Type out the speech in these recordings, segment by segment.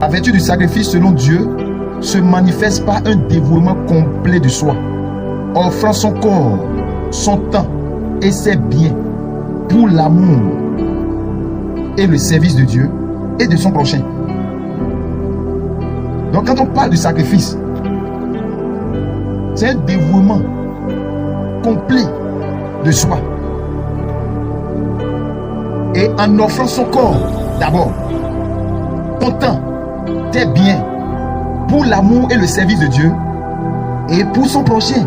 La vertu du sacrifice selon Dieu se manifeste par un dévouement complet de soi, offrant son corps, son temps et ses biens pour l'amour et le service de Dieu et de son prochain. Donc quand on parle du sacrifice, c'est un dévouement complet de soi. Et en offrant son corps d'abord, ton temps, tes biens, pour l'amour et le service de Dieu et pour son prochain.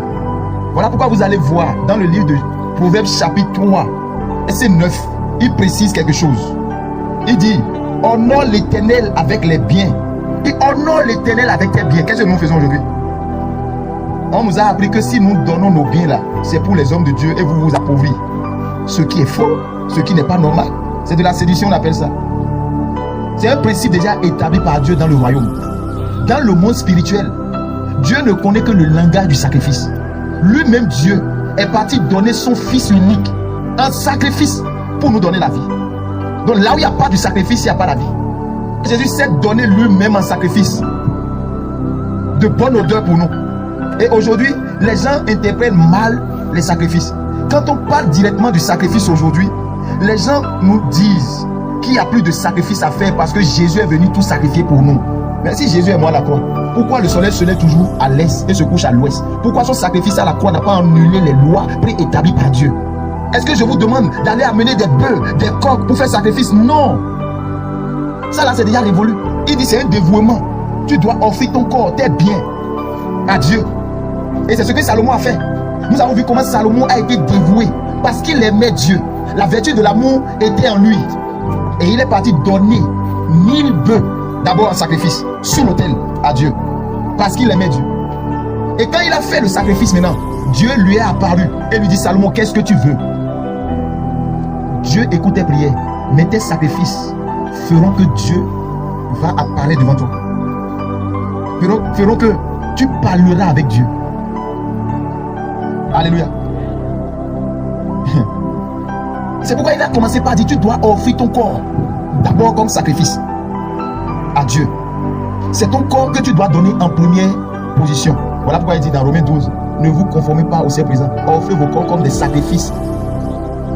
Voilà pourquoi vous allez voir dans le livre de Proverbes chapitre 3, verset 9, il précise quelque chose. Il dit, honore l'Éternel avec les biens. Et honore l'Éternel avec tes biens. Qu'est-ce que nous faisons aujourd'hui? On nous a appris que si nous donnons nos biens là, c'est pour les hommes de Dieu et vous vous appauvrir. Ce qui est faux, ce qui n'est pas normal. C'est de la séduction, on appelle ça. C'est un principe déjà établi par Dieu dans le royaume. Dans le monde spirituel, Dieu ne connaît que le langage du sacrifice. Lui-même, Dieu, est parti donner son Fils unique, un sacrifice pour nous donner la vie. Donc là où il n'y a pas de sacrifice, il n'y a pas la vie. Jésus s'est donné lui-même en sacrifice de bonne odeur pour nous. Et aujourd'hui, les gens interprètent mal les sacrifices. Quand on parle directement du sacrifice aujourd'hui, les gens nous disent qu'il n'y a plus de sacrifice à faire parce que Jésus est venu tout sacrifier pour nous. Mais si Jésus est mort à la croix, pourquoi le soleil se lève toujours à l'est et se couche à l'ouest? Pourquoi son sacrifice à la croix n'a pas annulé les lois préétablies par Dieu? Est-ce que je vous demande d'aller amener des bœufs, des coqs pour faire sacrifice? Non. Ça là c'est déjà révolu. Il dit c'est un dévouement. Tu dois offrir ton corps, tes biens à Dieu. Et c'est ce que Salomon a fait. Nous avons vu comment Salomon a été dévoué parce qu'il aimait Dieu. La vertu de l'amour était en lui. Et il est parti donner 1000 bœufs d'abord en sacrifice sur l'autel à Dieu parce qu'il aimait Dieu. Et quand il a fait le sacrifice maintenant, Dieu lui est apparu et lui dit, Salomon, qu'est-ce que tu veux? Dieu écoute tes prières, mais tes sacrifices feront que Dieu va apparaître devant toi. Feront que tu parleras avec Dieu. Alléluia. C'est pourquoi il a commencé par dire, tu dois offrir ton corps d'abord comme sacrifice à Dieu. C'est ton corps que tu dois donner en première position. Voilà pourquoi il dit dans Romains 12, ne vous conformez pas au ciel présent. Offrez vos corps comme des sacrifices.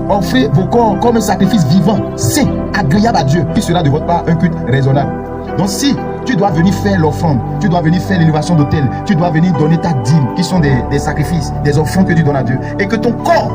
Offrez vos corps comme un sacrifice vivant, saint, agréable à Dieu, qui sera de votre part un culte raisonnable. Donc si tu dois venir faire l'offrande, tu dois venir faire l'élévation d'autel, tu dois venir donner ta dîme, qui sont des sacrifices, des offrandes que tu donnes à Dieu, et que ton corps